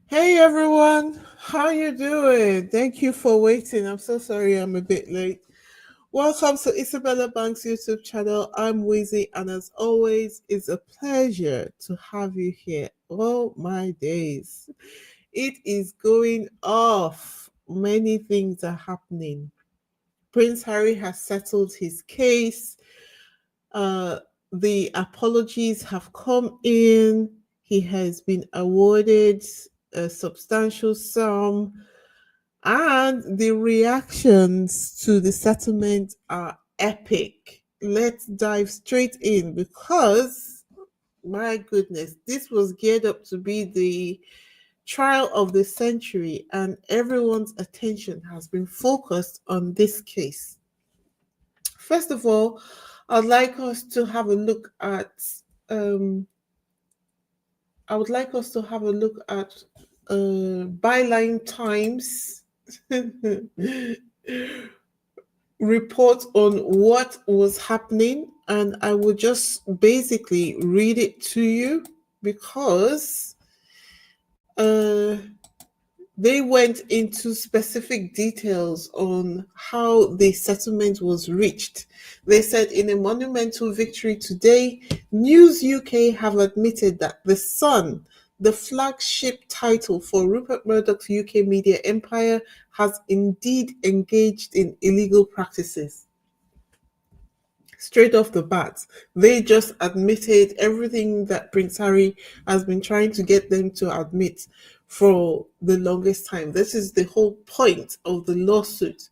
Hey everyone, how you doing? Thank you for waiting. I'm so sorry I'm a bit late. Welcome to Isabella Bank's YouTube channel. I'm Wizzy, and as always, it's a pleasure to have you here. Oh my days. It is going off. Many things are happening. Prince Harry has settled his case. Uh, the apologies have come in. He has been awarded a substantial sum, and the reactions to the settlement are epic. Let's dive straight in because, my goodness, this was geared up to be the trial of the century, and everyone's attention has been focused on this case. First of all, I'd like us to have a look at um, I would like us to have a look at Byline Times report on what was happening, and I will just basically read it to you because uh, they went into specific details on how the settlement was reached. They said in a monumental victory today, News UK have admitted that The Sun, the flagship title for Rupert Murdoch's UK media empire, has indeed engaged in illegal practices. Straight off the bat, they just admitted everything that Prince Harry has been trying to get them to admit for the longest time. This is the whole point of the lawsuit.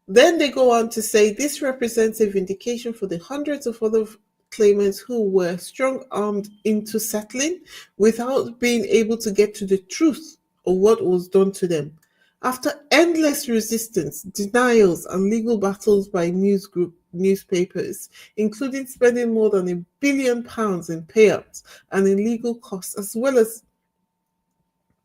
Then they go on to say this represents a vindication for the hundreds of other claimants who were strong armed into settling without being able to get to the truth of what was done to them. After endless resistance, denials, and legal battles by newspapers, including spending more than £1 billion in payouts and in legal costs, as well as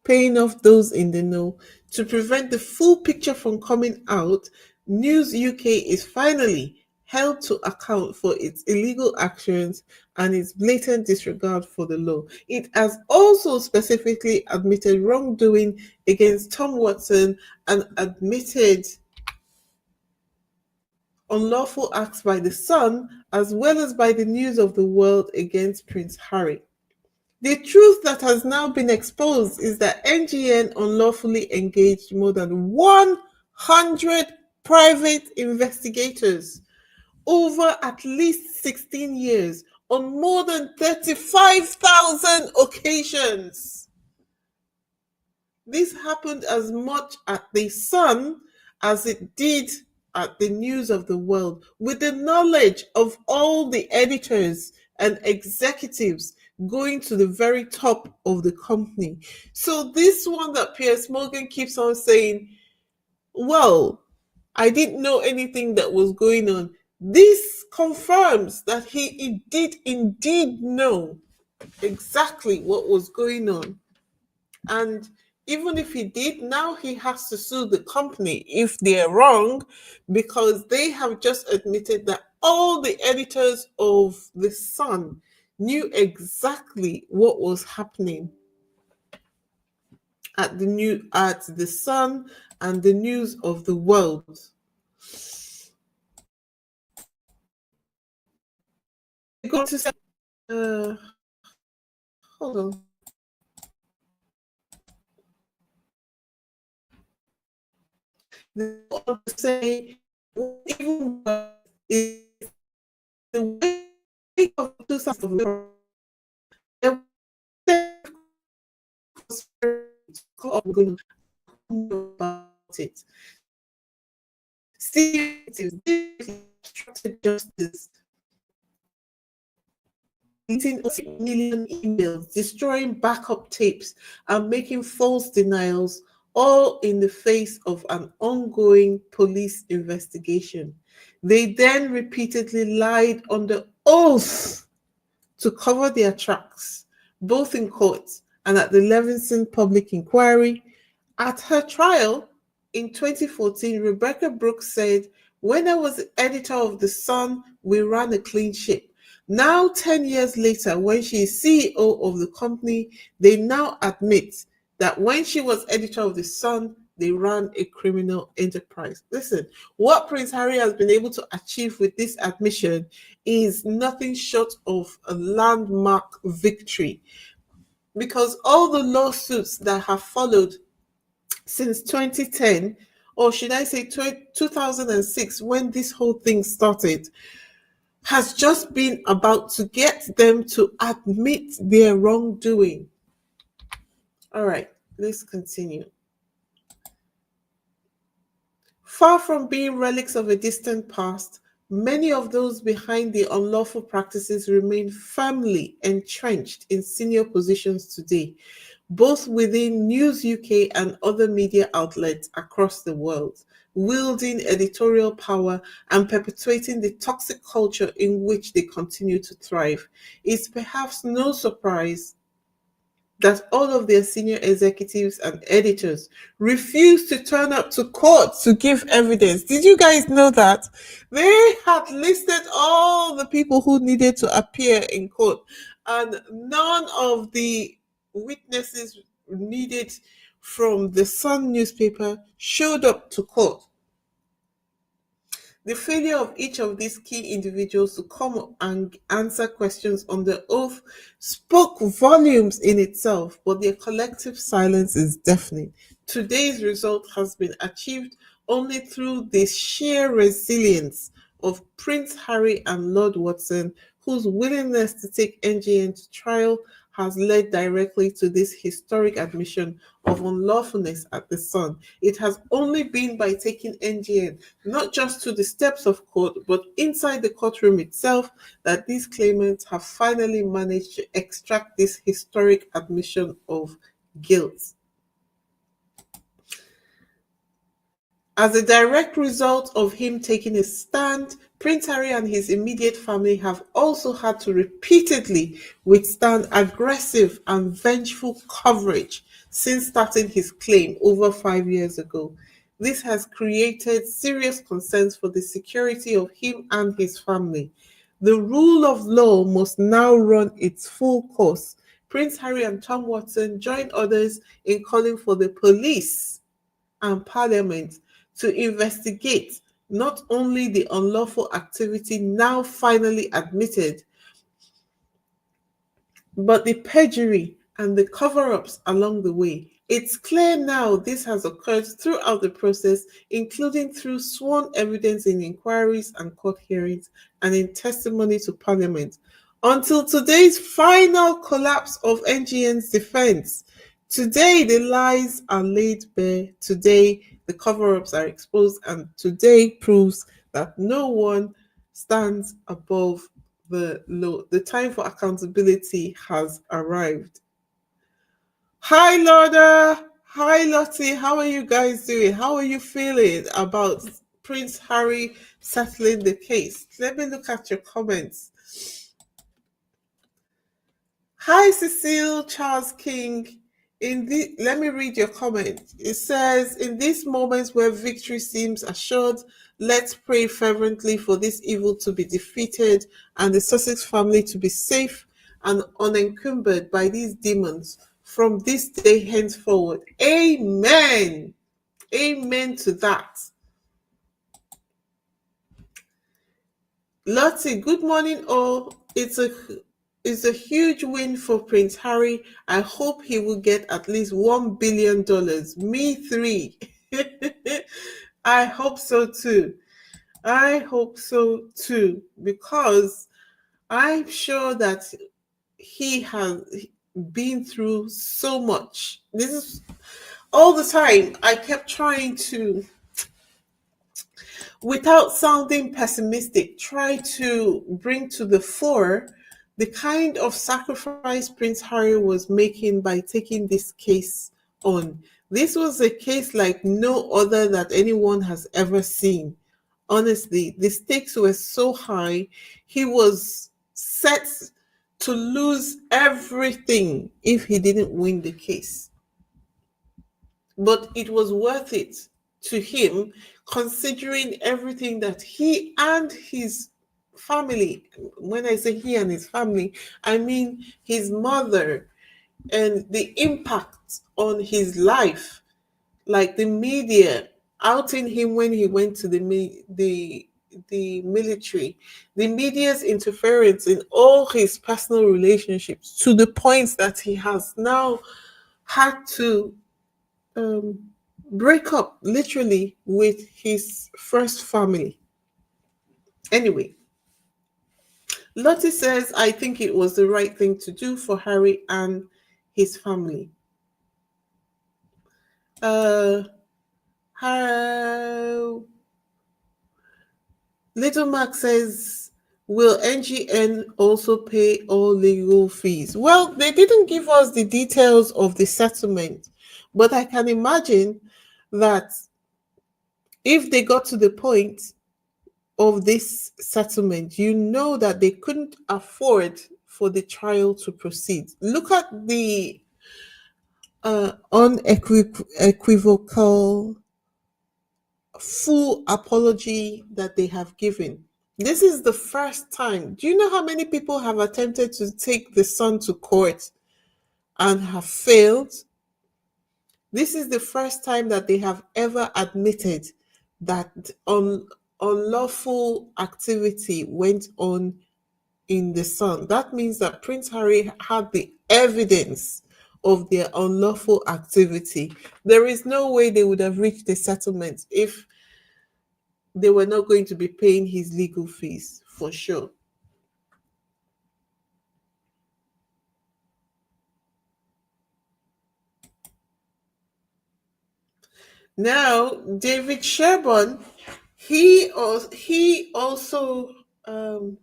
paying off those in the know to prevent the full picture from coming out, News UK is finally held to account for its illegal actions and its blatant disregard for the law. It has also specifically admitted wrongdoing against Tom Watson and admitted unlawful acts by the Sun as well as by the News of the World against Prince Harry. The truth that has now been exposed is that NGN unlawfully engaged more than 100 private investigators over at least 16 years on more than 35,000 occasions. This happened as much at the Sun as it did at the News of the World, with the knowledge of all the editors and executives going to the very top of the company. So this one that Piers Morgan keeps on saying, well, I didn't know anything that was going on. This confirms that he did indeed know exactly what was going on. And even if he did, now he has to sue the company if they're wrong, because they have just admitted that all the editors of The Sun knew exactly what was happening at the Sun and the News of the World. Go to say, uh, hold on. They go on to say, even is the way of 2000 about it. Seriously, justice, deleting million emails, destroying backup tapes, and making false denials, all in the face of an ongoing police investigation. They then repeatedly lied under oath to cover their tracks, both in court and at the Levinson public inquiry. At her trial in 2014, Rebecca Brooks said, when I was editor of The Sun, we ran a clean ship. Now, 10 years later, when she is CEO of the company, they now admit that when she was editor of The Sun, they ran a criminal enterprise. Listen, what Prince Harry has been able to achieve with this admission is nothing short of a landmark victory, because all the lawsuits that have followed since 2010, or should I say 2006, when this whole thing started, has just been about to get them to admit their wrongdoing. All right, let's continue. Far from being relics of a distant past, many of those behind the unlawful practices remain firmly entrenched in senior positions today, both within News UK and other media outlets across the world, wielding editorial power and perpetuating the toxic culture in which they continue to thrive. It's perhaps no surprise that all of their senior executives and editors refused to turn up to court to give evidence. Did you guys know that? They had listed all the people who needed to appear in court, and none of the witnesses needed from the Sun newspaper showed up to court. The failure of each of these key individuals to come and answer questions on the oath spoke volumes in itself, but their collective silence is deafening. Today's result has been achieved only through the sheer resilience of Prince Harry and Lord Watson, whose willingness to take NGN to trial has led directly to this historic admission of unlawfulness at the Sun. It has only been by taking NGN not just to the steps of court, but inside the courtroom itself, that these claimants have finally managed to extract this historic admission of guilt. As a direct result of him taking a stand, Prince Harry and his immediate family have also had to repeatedly withstand aggressive and vengeful coverage since starting his claim over 5 years ago. This has created serious concerns for the security of him and his family. The rule of law must now run its full course. Prince Harry and Tom Watson join others in calling for the police and Parliament to investigate not only the unlawful activity now finally admitted, but the perjury and the cover ups along the way. It's clear now this has occurred throughout the process, including through sworn evidence in inquiries and court hearings and in testimony to Parliament, until today's final collapse of NGN's defense. Today, the lies are laid bare. Today, the cover ups are exposed. And today proves that no one stands above the law. The time for accountability has arrived. Hi, Lorda. Hi, Lottie. How are you guys doing? How are you feeling about Prince Harry settling the case? Let me look at your comments. Hi, Cecile Charles King. Let me read your comment. It says, in these moments where victory seems assured, let's pray fervently for this evil to be defeated and the Sussex family to be safe and unencumbered by these demons from this day henceforward. Amen. Amen to that. Lottie, good morning all. It's a huge win for Prince Harry. I hope he will get at least $1 billion. Me three. I hope so too. I hope so too, because I'm sure that he has been through so much. This is all the time. I kept trying to, without sounding pessimistic, try to bring to the fore the kind of sacrifice Prince Harry was making by taking this case on. This was a case like no other that anyone has ever seen. Honestly, the stakes were so high. He was set to lose everything if he didn't win the case. But it was worth it to him, considering everything that he and his family, when I say he and his family, I mean his mother, and the impact on his life, like the media outing him when he went to the military, the media's interference in all his personal relationships, to the point that he has now had to um, break up literally with his first family. Anyway, Lottie says, I think it was the right thing to do for Harry and his family. Uh, how Little Mac says, will NGN also pay all legal fees? Well, they didn't give us the details of the settlement, but I can imagine that if they got to the point of this settlement, you know that they couldn't afford for the trial to proceed. Look at the unequivocal full apology that they have given. This is the first time. Do you know how many people have attempted to take the son to court and have failed? This is the first time that they have ever admitted that unlawful activity went on in the son. That means that Prince Harry had the evidence of their unlawful activity. There is no way they would have reached a settlement if they were not going to be paying his legal fees, for sure. Now, David Sherborne, he also um,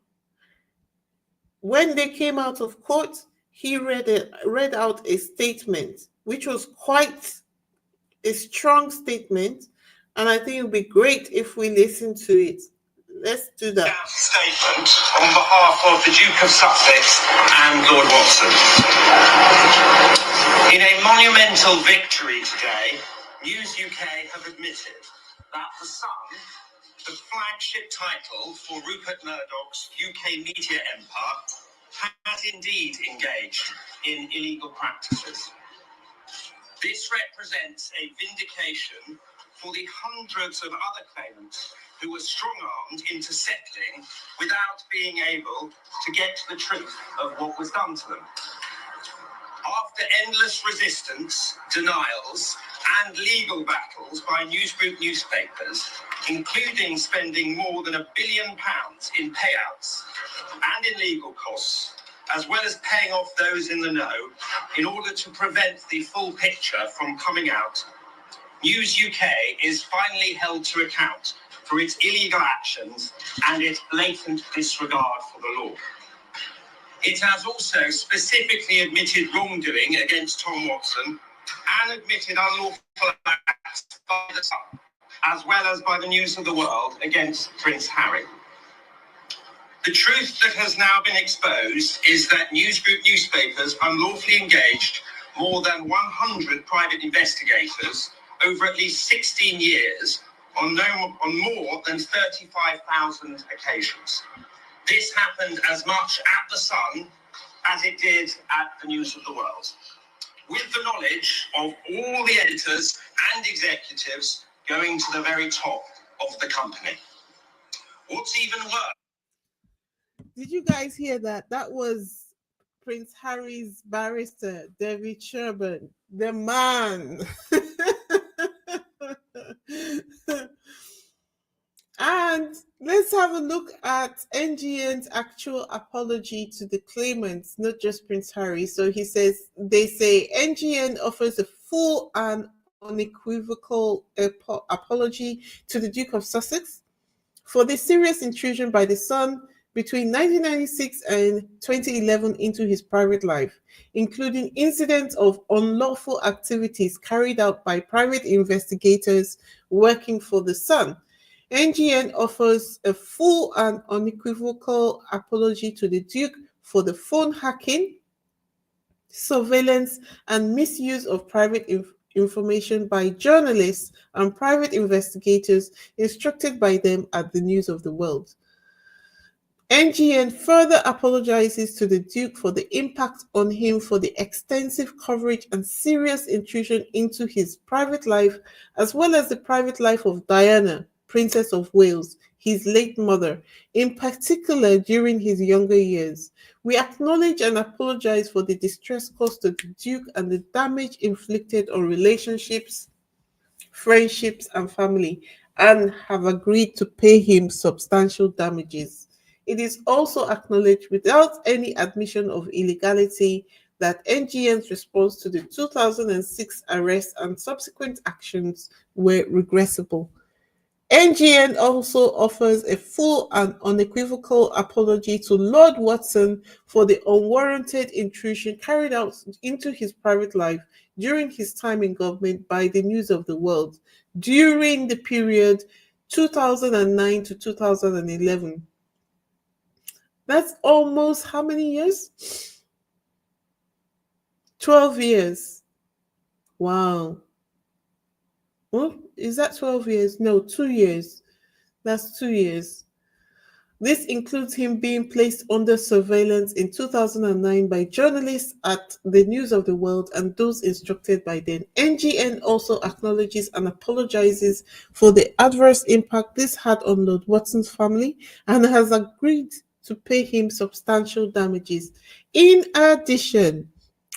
when they came out of court, he read out a statement, which was quite a strong statement, and I think it would be great if we listen to it. Let's do that. Statement on behalf of the Duke of Sussex and Lord Watson. In a monumental victory today, News UK have admitted that The Sun, the flagship title for Rupert Murdoch's UK media empire, has indeed engaged in illegal practices. This represents a vindication for the hundreds of other claimants who were strong-armed into settling without being able to get to the truth of what was done to them. After endless resistance, denials, and legal battles by newsgroup newspapers, including spending more than £1 billion in payouts and in legal costs, as well as paying off those in the know in order to prevent the full picture from coming out, News UK is finally held to account for its illegal actions and its blatant disregard for the law. It has also specifically admitted wrongdoing against Tom Watson and admitted unlawful acts by the Sun, as well as by the News of the World against Prince Harry. The truth that has now been exposed is that newsgroup newspapers unlawfully engaged more than 100 private investigators over at least 16 years on more than 35,000 occasions. This happened as much at The Sun as it did at the News of the World, with the knowledge of all the editors and executives going to the very top of the company. What's even worse... Did you guys hear that? That was Prince Harry's barrister, David Sherborne, the man. And let's have a look at NGN's actual apology to the claimants, not just Prince Harry. So he says, they say NGN offers a full and unequivocal apology to the Duke of Sussex for the serious intrusion by the Sun between 1996 and 2011 into his private life, including incidents of unlawful activities carried out by private investigators working for the Sun. NGN offers a full and unequivocal apology to the Duke for the phone hacking, surveillance, and misuse of private information by journalists and private investigators instructed by them at the News of the World. NGN further apologizes to the Duke for the impact on him for the extensive coverage and serious intrusion into his private life, as well as the private life of Diana, Princess of Wales, his late mother, in particular during his younger years. We acknowledge and apologize for the distress caused to the Duke and the damage inflicted on relationships, friendships, and family, and have agreed to pay him substantial damages. It is also acknowledged without any admission of illegality that NGN's response to the 2006 arrest and subsequent actions were regrettable. NGN also offers a full and unequivocal apology to Lord Watson for the unwarranted intrusion carried out into his private life during his time in government by the News of the World during the period 2009 to 2011. That's almost how many years? 12 years. Wow. Well, is that 12 years? No, 2 years. That's 2 years. This includes him being placed under surveillance in 2009 by journalists at the News of the World and those instructed by them. NGN also acknowledges and apologizes for the adverse impact this had on Lord Watson's family and has agreed to pay him substantial damages. In addition,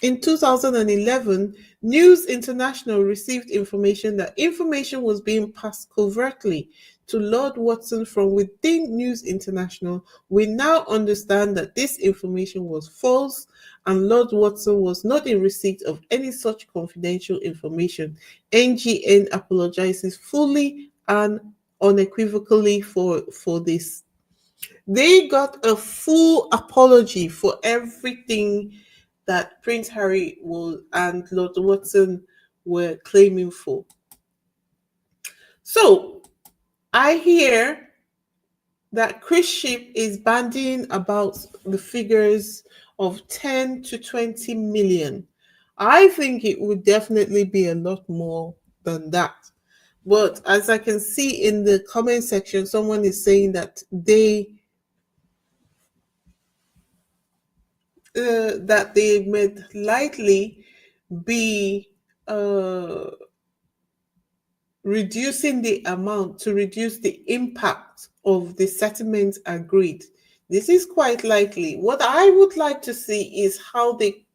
in 2011, News International received information that information was being passed covertly to Lord Watson from within News International. We now understand that this information was false and Lord Watson was not in receipt of any such confidential information. NGN apologizes fully and unequivocally for this. They got a full apology for everything that Prince Harry and Lord Watson were claiming for. So I hear that cruise ship is bandying about the figures of 10 to 20 million. I think it would definitely be a lot more than that. But as I can see in the comment section, someone is saying that they may likely be uh, reducing the amount to reduce the impact of the settlement agreed. This is quite likely. What I would like to see is how they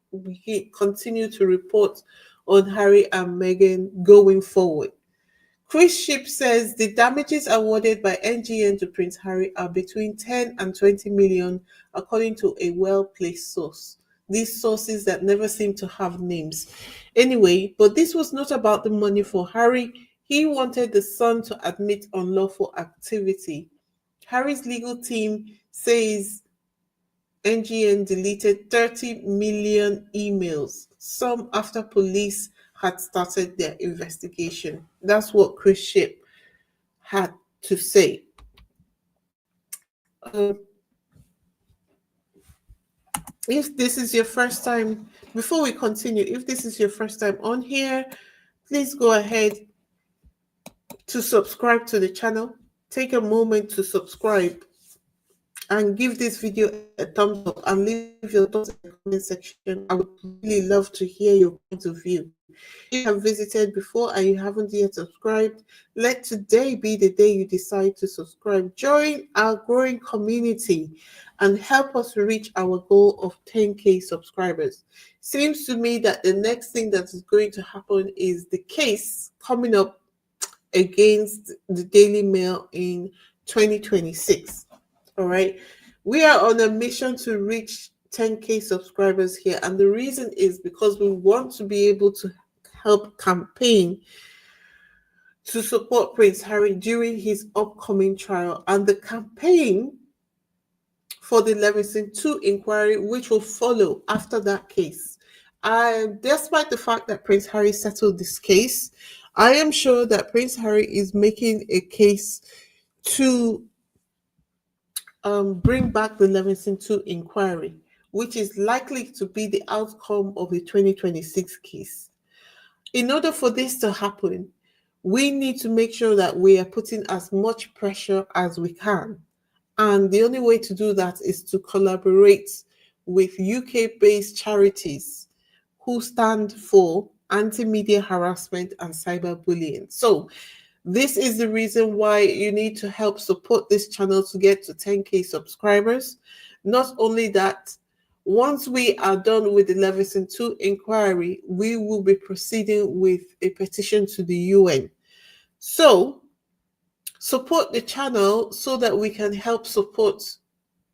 continue to report on Harry and Meghan going forward. Cruise Ship says the damages awarded by NGN to Prince Harry are between 10 and 20 million, according to a well placed source. These sources that never seem to have names. Anyway, but this was not about the money for Harry. He wanted the Sun to admit unlawful activity. Harry's legal team says NGN deleted 30 million emails, some after police had started their investigation. That's what Chris Ship had to say. If this is your first time, before we continue, if this is your first time on here, please go ahead to subscribe to the channel. Take a moment to subscribe and give this video a thumbs up and leave your thoughts in the comment section. I would really love to hear your point of view. If you have visited before and you haven't yet subscribed, let today be the day you decide to subscribe. Join our growing community and help us reach our goal of 10K subscribers. Seems to me that the next thing that is going to happen is the case coming up against the Daily Mail in 2026. All right. We are on a mission to reach 10K subscribers here. And the reason is because we want to be able to help campaign to support Prince Harry during his upcoming trial and the campaign for the Leveson 2 inquiry, which will follow after that case. Despite the fact that Prince Harry settled this case, I am sure that Prince Harry is making a case to bring back the Leveson 2 inquiry, which is likely to be the outcome of the 2026 case. In order for this to happen, we need to make sure that we are putting as much pressure as we can. And the only way to do that is to collaborate with UK based charities who stand for anti media harassment and cyberbullying. So, this is the reason why you need to help support this channel to get to 10K subscribers. Not only that, once we are done with the Leveson 2 inquiry, we will be proceeding with a petition to the UN. So, support the channel so that we can help support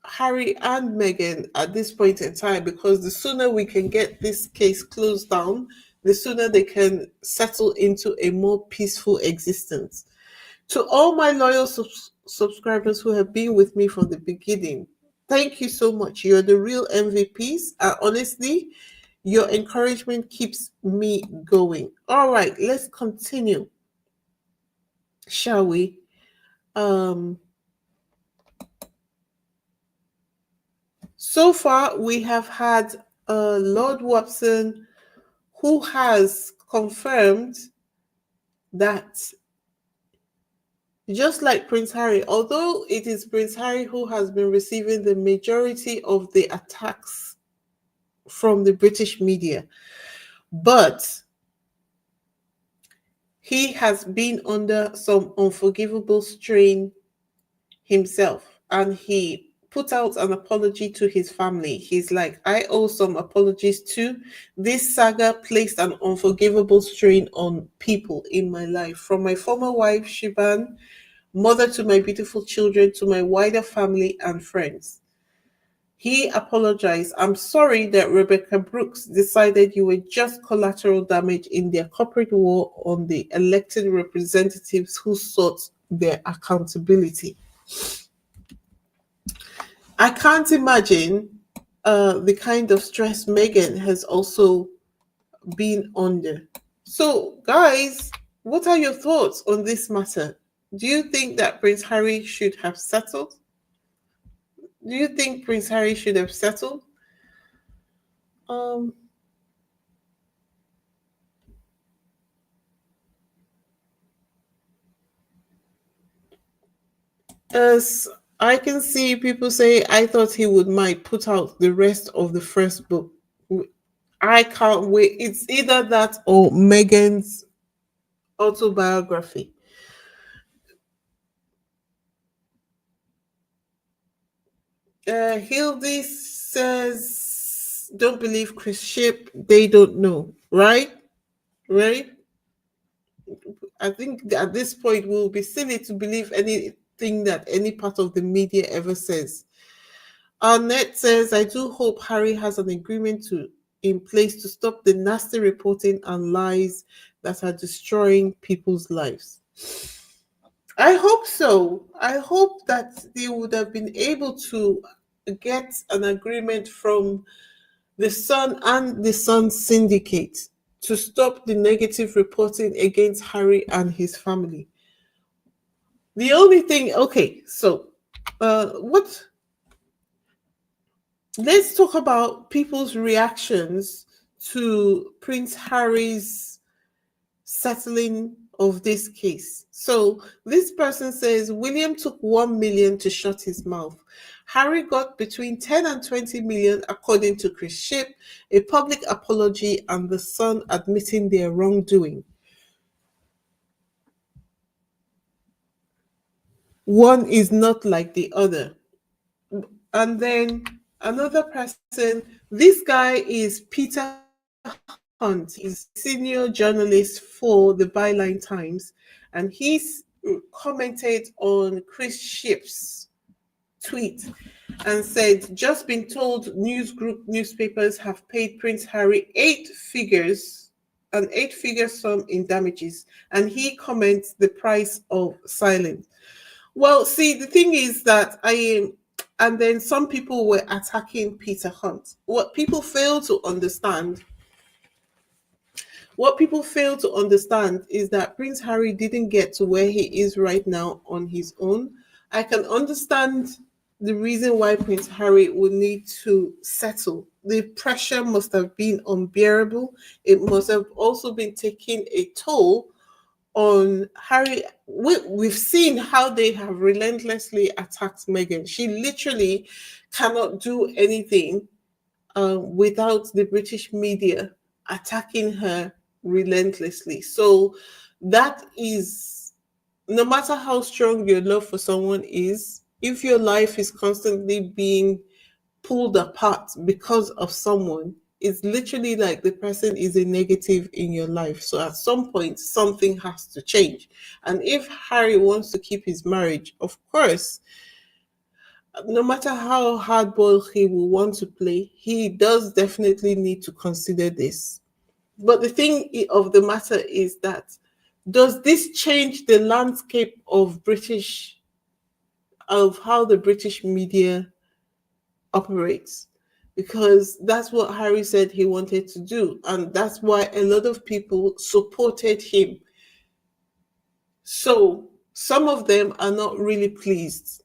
Harry and Meghan at this point in time, because the sooner we can get this case closed down, the sooner they can settle into a more peaceful existence. To all my loyal subscribers who have been with me from the beginning, thank you so much. You're the real MVPs. And honestly, your encouragement keeps me going. All right, let's continue, shall we? Um, so far, we have had Lord Watson, who has confirmed that just like Prince Harry, although it is Prince Harry who has been receiving the majority of the attacks from the British media, but he has been under some unforgivable strain himself, and he put out an apology to his family. He's like, I owe some apologies too. This saga placed an unforgivable strain on people in my life, from my former wife, Shiban, mother to my beautiful children, to my wider family and friends. He apologized. I'm sorry that Rebecca Brooks decided you were just collateral damage in their corporate war on the elected representatives who sought their accountability. I can't imagine the kind of stress Meghan has also been under. So, guys, what are your thoughts on this matter? Do you think that Prince Harry should have settled? Do you think Prince Harry should have settled? Um, as I can see people say, I thought he would might put out the rest of the first book. I can't wait. It's either that or Meghan's autobiography. Hildy says, don't believe Chris Ship. They don't know. Right? Right? I think at this point we'll be silly to believe anything that any part of the media ever says. Arnett says, I do hope Harry has an agreement in place to stop the nasty reporting and lies that are destroying people's lives. I hope so. I hope that they would have been able to get an agreement from the Sun and the Sun Syndicate to stop the negative reporting against Harry and his family. The only thing, okay, so what? Let's talk about people's reactions to Prince Harry's settling of this case. So this person says William took 1 million to shut his mouth. Harry got between 10 and 20 million, according to Chris Ship, a public apology, and the Sun admitting their wrongdoing. One is not like the other. And then another person, this guy is Peter Hunt. He's a senior journalist for the Byline Times, and he's commented on Chris Ship's tweet and said, just been told news group newspapers have paid Prince Harry an eight-figure sum in damages, and he comments the price of silence. Well, see, the thing is that and then some people were attacking Peter Hunt. What people fail to understand is that Prince Harry didn't get to where he is right now on his own. I can understand the reason why Prince Harry would need to settle. The pressure must have been unbearable. It must have also been taking a toll on Harry. We've seen how they have relentlessly attacked Meghan. She literally cannot do anything without the British media attacking her relentlessly. So that is, no matter how strong your love for someone is, if your life is constantly being pulled apart because of someone, it's literally like the person is a negative in your life. So at some point, something has to change. And if Harry wants to keep his marriage, of course, no matter how hardball he will want to play, he does definitely need to consider this. But the thing of the matter is that, does this change the landscape of how the British media operates? Because that's what Harry said he wanted to do, and that's why a lot of people supported him. So some of them are not really pleased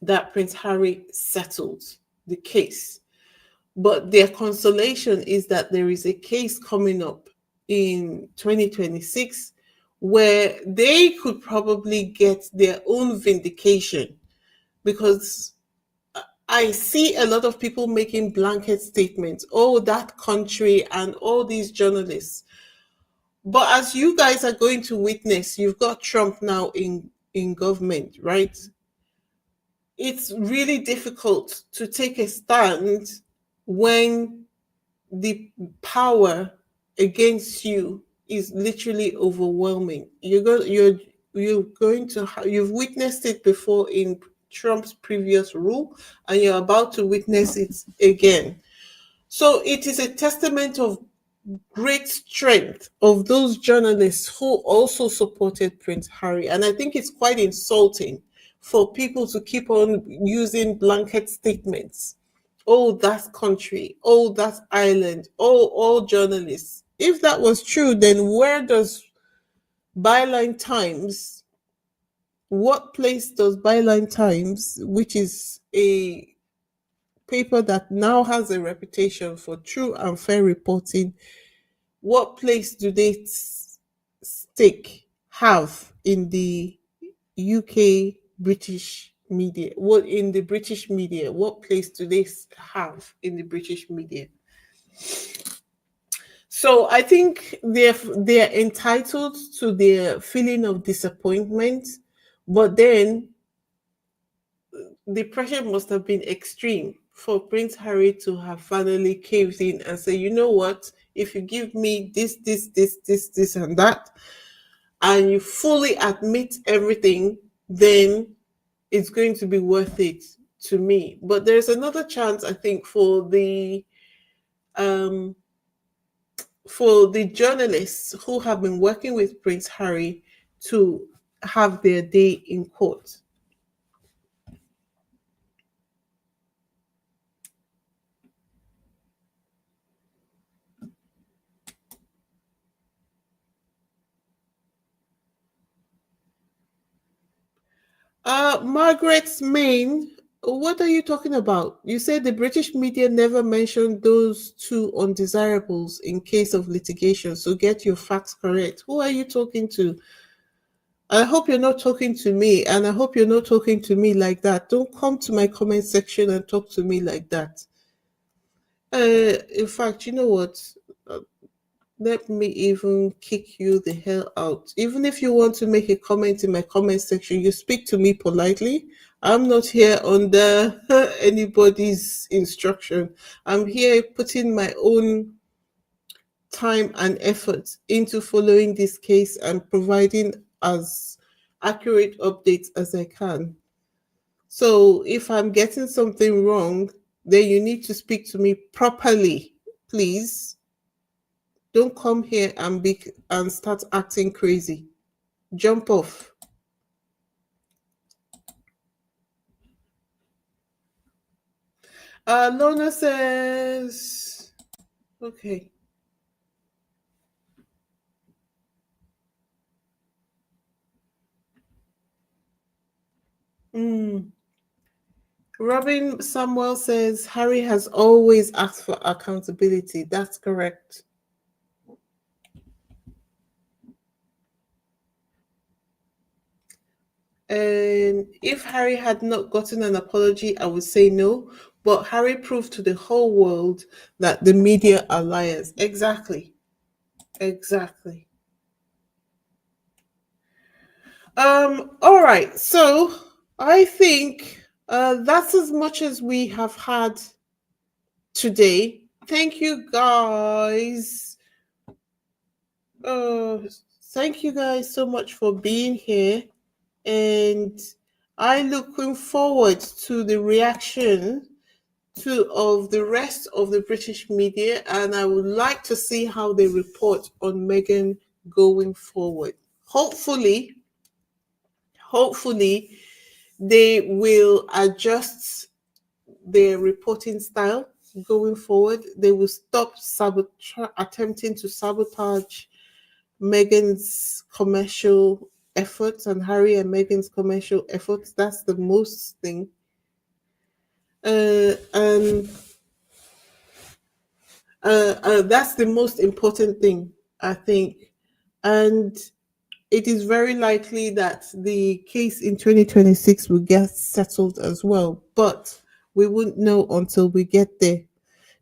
that Prince Harry settled the case. But their consolation is that there is a case coming up in 2026 where they could probably get their own vindication, because I see a lot of people making blanket statements. Oh, that country and all these journalists. But as you guys are going to witness, you've got Trump now in government, right? It's really difficult to take a stand when the power against you is literally overwhelming. You're going to you've witnessed it before in Trump's previous rule, and you're about to witness it again. So it is a testament of great strength of those journalists who also supported Prince Harry. And I think it's quite insulting for people to keep on using blanket statements. Oh, that country. Oh, that island. Oh, all journalists. If that was true, then where does Byline Times, what place does Byline Times, which is a paper that now has a reputation for true and fair reporting, what place do they stake have in the UK British media? What in the British media? What place do they have in the British media? So I think they're entitled to their feeling of disappointment, but then the pressure must have been extreme for Prince Harry to have finally caved in and say, you know what, if you give me this, and that, and you fully admit everything, then it's going to be worth it to me. But there's another chance, I think, um for the journalists who have been working with Prince Harry to have their day in court. Margaret's Main, what are you talking about? You said the British media never mentioned those two undesirables in case of litigation, so get your facts correct. Who are you talking to? I hope you're not talking to me, and I hope you're not talking to me like that. Don't come to my comment section and talk to me like that. In fact, you know what? Uh, Let me even kick you the hell out. Even if you want to make a comment in my comment section, you speak to me politely. I'm not here under anybody's instruction. I'm here putting my own time and effort into following this case and providing as accurate updates as I can. So if I'm getting something wrong, then you need to speak to me properly, please. Don't come here and start acting crazy. Jump off. Lorna says, okay. Mm. Robin Samuel says Harry has always asked for accountability. That's correct. And if Harry had not gotten an apology, I would say no. But Harry proved to the whole world that the media are liars. Exactly. Exactly. All right. So I think that's as much as we have had today. Thank you guys. Uh, Thank you guys so much for being here. And I looking forward to the reaction to of the rest of the British media, and I would like to see how they report on Meghan going forward. Hopefully they will adjust their reporting style going forward. They will stop attempting to sabotage Meghan's commercial efforts and Harry and Meghan's commercial efforts. That's the most thing. And that's the most important thing, I think. And it is very likely that the case in 2026 will get settled as well. But we won't know until we get there,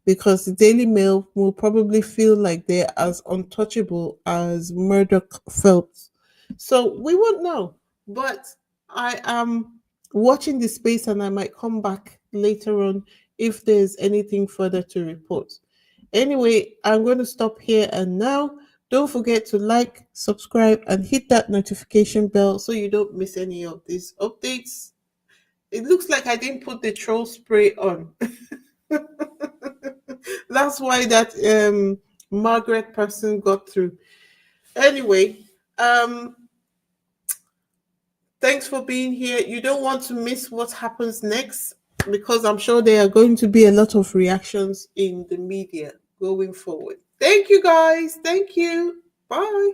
because the Daily Mail will probably feel like they're as untouchable as Murdoch felt. So we won't know. But I am watching the space and I might come back later on if there's anything further to report. Anyway, I'm going to stop here and now. Don't forget to like, subscribe, and hit that notification bell so you don't miss any of these updates. It looks like I didn't put the troll spray on. That's why that Margaret person got through. Anyway, um, thanks for being here. You don't want to miss what happens next, because I'm sure there are going to be a lot of reactions in the media going forward. Thank you guys. Thank you. Bye.